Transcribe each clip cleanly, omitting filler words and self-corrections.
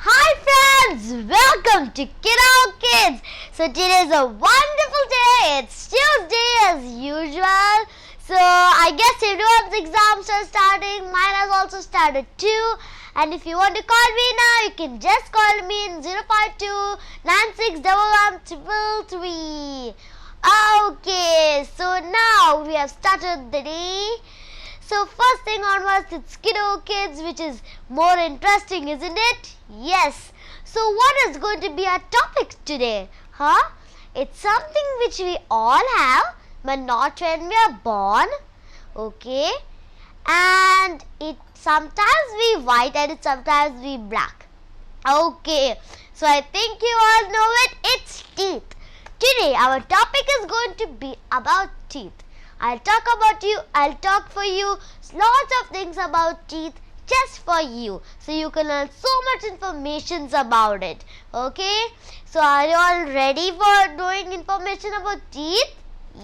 Hi friends, welcome to Kiddo Kids. So today is a wonderful day. It's Tuesday as usual. So I guess everyone's exams are starting. Mine has also started too. And if you want to call me now, you can just call me in 052 9611 Okay, so now we have started the day. So first thing onwards, it's Kiddo Kids, which is more interesting, isn't it? Yes. So what is going to be our topic today? It's something which we all have, but not when we are born. Okay. And it sometimes be white and it sometimes be black. Okay. So I think you all know it. It's teeth. Today our topic is going to be about teeth. I'll talk for you lots of things about teeth just for you. So you can learn so much information about it. Okay? So are you all ready for knowing information about teeth?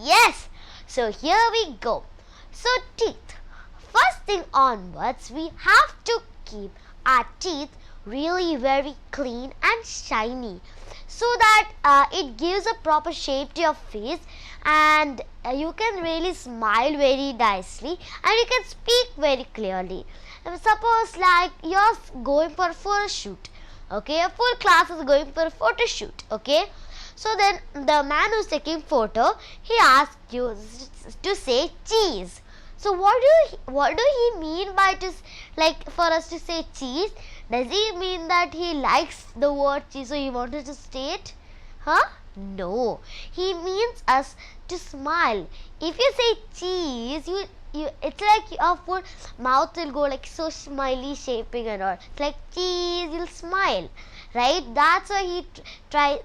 Yes. So here we go. So teeth. First thing onwards, we have to keep our teeth really very clean and shiny, so that it gives a proper shape to your face, and you can really smile very nicely and you can speak very clearly. Suppose like you're going for a photo shoot, okay, a full class is going for a photo shoot, okay. So then the man who's taking photo, he asked you to say cheese. So what do he mean by for us to say cheese? Does he mean that he likes the word cheese, so he wanted to say it? No. He means us to smile. If you say cheese, it's like your full mouth will go like so smiley shaping and all. It's like cheese, you'll smile, right? That's why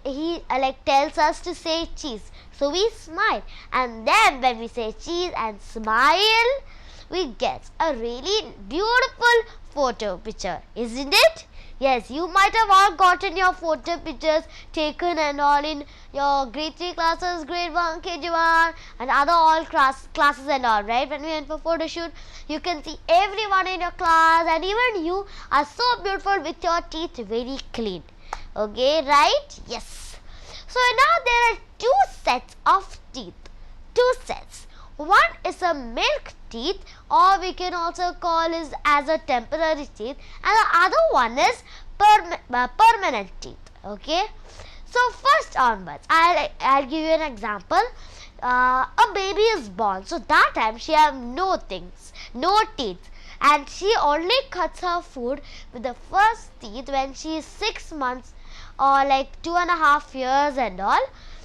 he tells us to say cheese. So we smile, and then when we say cheese and smile, we get a really beautiful photo picture, isn't it? Yes, you might have all gotten your photo pictures taken and all in your grade 3 classes, grade 1, KG1 and other all classes and all, right? When we went for photo shoot, you can see everyone in your class, and even you are so beautiful with your teeth very clean. Okay, right? Yes. So now there are two sets of teeth. Two sets. One is a milk teeth, or we can also call it as a temporary teeth, and the other one is permanent teeth. Okay. So first onwards, I'll give you an example. A baby is born, so that time she have no teeth, and she only cuts her food with the first teeth when she is 6 months or like 2.5 years and all.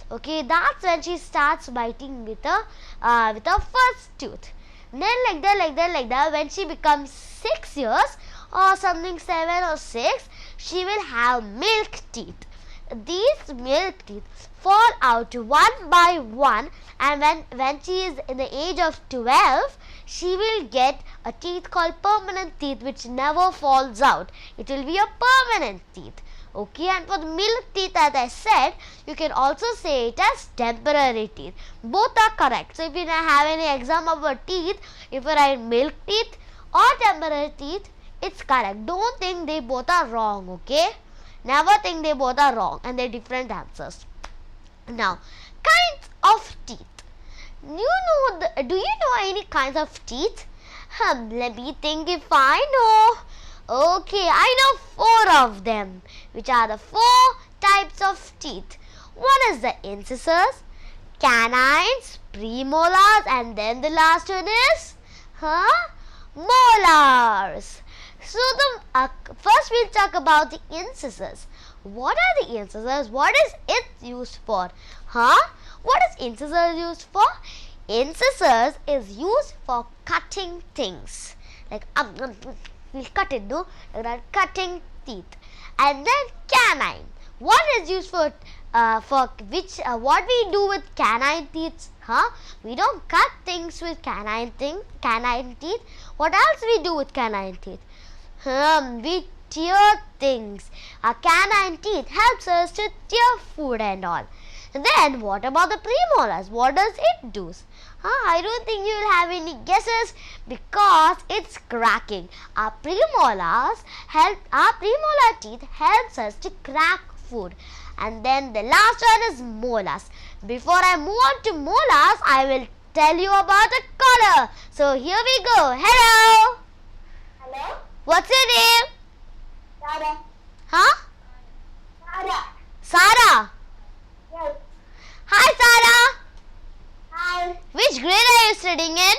Okay, that's when she starts biting with her first tooth. Then like that, when she becomes 6 years or something, 7 or 6, she will have milk teeth. These milk teeth fall out one by one, and when she is in the age of 12, she will get a teeth called permanent teeth, which never falls out. It will be a permanent teeth. Okay, and for the milk teeth, as I said, you can also say it as temporary teeth. Both are correct. So if you have any exam about teeth, if you write milk teeth or temporary teeth, it's correct. Don't think they both are wrong, okay? Never think they both are wrong and they're different answers. Now, kinds of teeth. Do you know any kinds of teeth? Let me think if I know. Okay, I know 4 of them, which are the 4 types of teeth. One is the incisors, canines, premolars, and then the last one is molars. So first we'll talk about the incisors. What are the incisors? What is it used for? What is incisors used for? Incisors is used for cutting things. Like we'll cut it, no? Like that, cutting teeth. And then canine. What is used for what we do with canine teeth? We don't cut things with canine teeth. What else we do with canine teeth? We tear things. Our canine teeth helps us to tear food and all. And then what about the premolars? What does it do? I don't think you will have any guesses because it's cracking. Our premolar teeth helps us to crack food. And then the last one is molars. Before I move on to molars, I will tell you about a color. So here we go. Hello. Hello? What's your name? Sarah. Huh? Sarah. Sarah. Yes. Hi Sarah. Hi. Which grade are you studying in?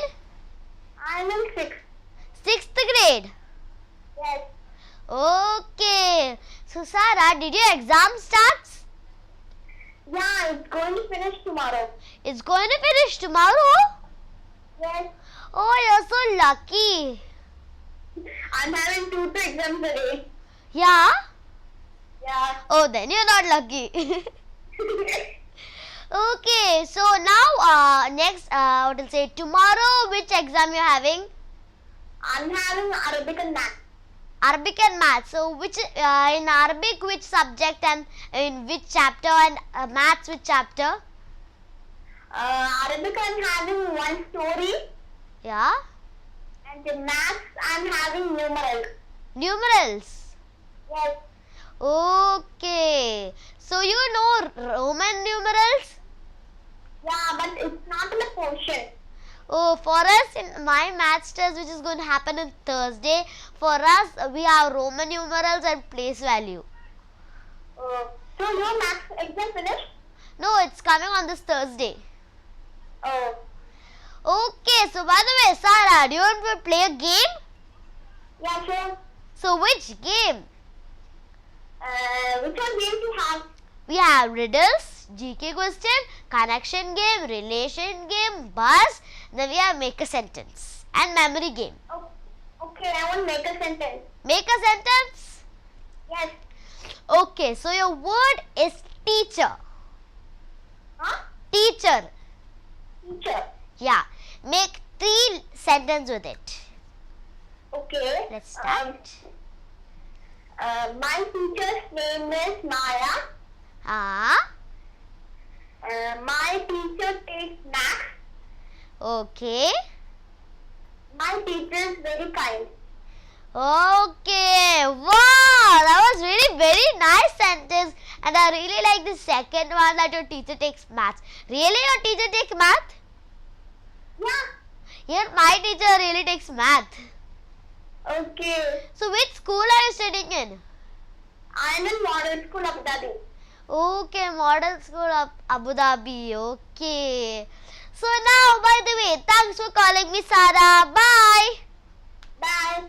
I'm in 6th. 6th grade. Yes. Okay. So Sarah, did your exam start? Yeah, it's going to finish tomorrow. It's going to finish tomorrow? Yes. Oh, you're so lucky. I'm having 2 exams a day. Yeah? Yeah. Oh, then you're not lucky. Okay, so now next, what will say tomorrow, which exam you're having? I'm having Arabic and Math. Arabic and Maths. So which in Arabic which subject and in which chapter, and Maths which chapter? Arabic I'm having one story, Yeah. and in Maths I'm having numerals. Numerals. Yes. Okay. So you know Roman numerals? Yeah, but it's not in a portion. Oh, for us in my maths test, which is going to happen on Thursday, for us we have Roman numerals and place value. So your Maths exam finished? No, it's coming on this Thursday. Oh. Okay, so by the way, Sarah, do you want to play a game? Yeah, sure. So which game? Which one game do you have? We have riddles, GK question, connection game, relation game, buzz. Then we have make a sentence and memory game. Oh, okay, I want to make a sentence. Make a sentence. Yes. Okay, so your word is teacher. Huh? Teacher. Teacher. Yeah. Make 3 sentences with it. Okay. Let's start. My teacher's name is Maya. My teacher takes maths. Okay. My teacher is very kind. Okay. Wow, that was really very nice sentence, and I really like the second one, that your teacher takes maths. Really, your teacher takes math? Yeah. Here, my teacher really takes math. Okay. So, which school are you studying in? I'm in Model School Abu Dhabi. Okay, Model School of Abu Dhabi. Okay. So now, by the way, thanks for calling me, Sarah. Bye. Bye.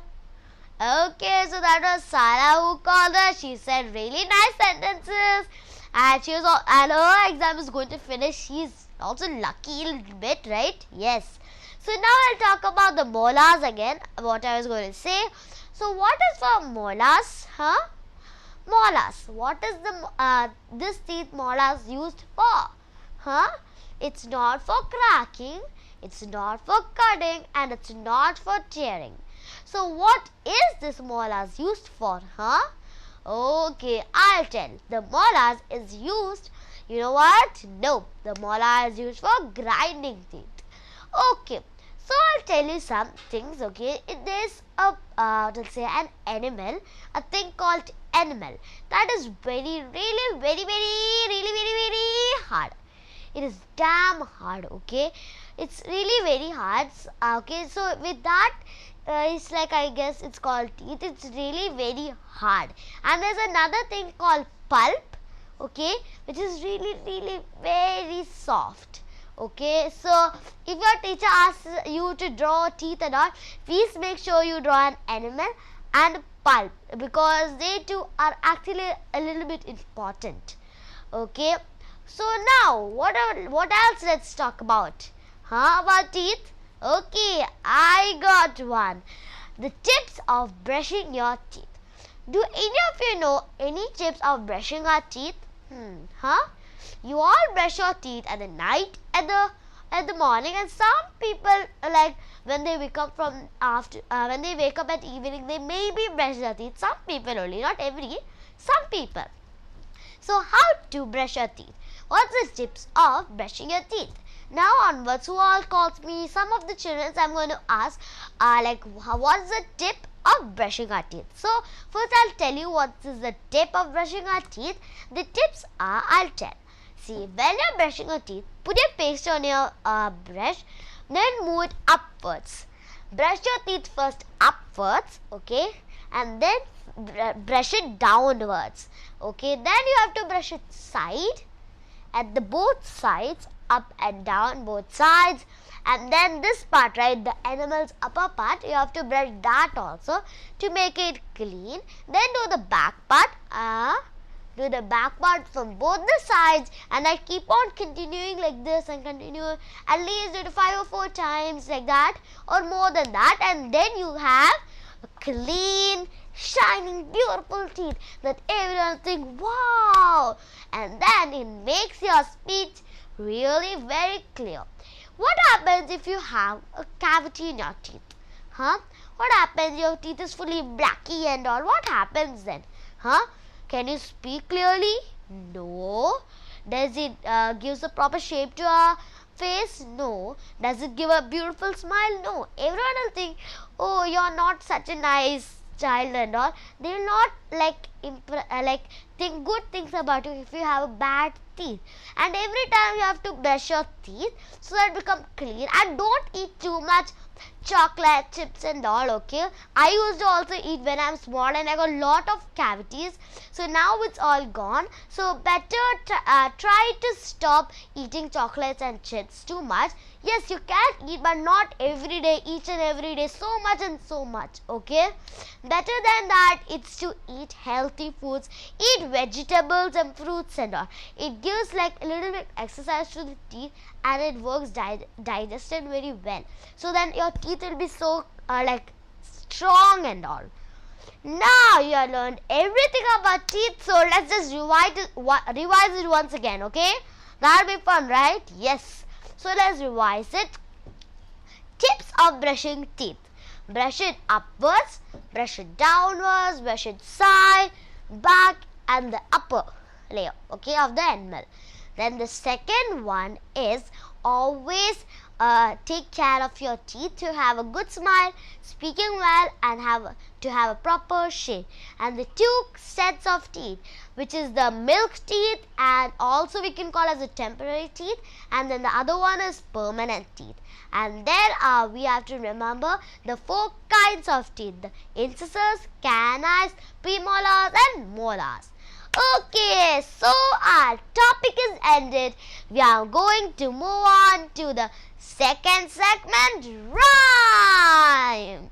Okay, so that was Sarah who called us. She said really nice sentences, and and her exam is going to finish. She's also lucky a little bit, right? Yes. So now I'll talk about the molars again. What I was going to say. So what is for molars? Huh? Molars. What is the this teeth molars used for? Huh? It's not for cracking. It's not for cutting, and it's not for tearing. So what is this molars used for? Huh? Okay, I'll tell. The molars is used. You know what? No, the molar is used for grinding teeth. Okay. So I'll tell you some things, okay. There's a, let's say an animal, a thing called animal that is very hard. It is damn hard, okay. It's really very hard, okay. So with that, it's like, I guess it's called teeth. It's really very hard. And there's another thing called pulp, okay, which is really very soft. Okay, so if your teacher asks you to draw teeth and all, please make sure you draw an animal and pulp, because they two are actually a little bit important. Okay, so now what else let's talk about? About teeth? Okay, I got one. The tips of brushing your teeth. Do any of you know any tips of brushing our teeth? You all brush your teeth at the night, at the morning, and some people, like when they wake up when they wake up at evening, they maybe brush their teeth. Some people only, not every. Some people. So how to brush your teeth? What's the tips of brushing your teeth? Now onwards, who all calls me? Some of the children I'm going to ask what is the tip of brushing our teeth? So first I'll tell you what is the tip of brushing our teeth. The tips are, I'll tell. See, when you're brushing your teeth, put your paste on your brush, then move it upwards. Brush your teeth first upwards, okay, and then brush it downwards, okay. Then you have to brush it side, at the both sides, up and down both sides, and then this part, right, the animal's upper part, you have to brush that also to make it clean. Then do the back part, do the back part from both the sides, and I keep on continuing like this and continue at least do it 5 or 4 times like that or more than that, and then you have a clean, shining, beautiful teeth that everyone think, wow, and then it makes your speech really very clear. What happens if you have a cavity in your teeth? What happens? Your teeth is fully blacky and all. What happens then? Can you speak clearly? No. Does it gives a proper shape to our face? No. Does it give a beautiful smile? No. Everyone will think, oh, you're not such a nice child and all. They will not think good things about you if you have a bad teeth. And every time you have to brush your teeth so that it become clean, and don't eat too much chocolate chips and all, okay. I used to also eat when I'm small and I got a lot of cavities, so now it's all gone. So better try to stop eating chocolates and chips too much. Yes, you can eat, but not every day, each and every day, so much and so much, okay. Better than that, it's to eat healthy foods, eat vegetables and fruits and all. It gives like a little bit exercise to the teeth, and it works digested very well, so then your teeth will be so strong and all. Now you have learned everything about teeth, so let's just revise it once again, okay. That'll be fun, right? Yes. So let's revise it. Tips of brushing teeth: brush it upwards, brush it downwards, brush it side, back, and the upper layer, okay, of the animal. Then the second one is always take care of your teeth to have a good smile, speaking well, and to have a proper shape. And the 2 sets of teeth, which is the milk teeth, and also we can call as a temporary teeth, and then the other one is permanent teeth. And then we have to remember the 4 kinds of teeth: the incisors, canines, premolars, and molars. Okay, so our topic is ended. We are going to move on to the second segment, rhyme.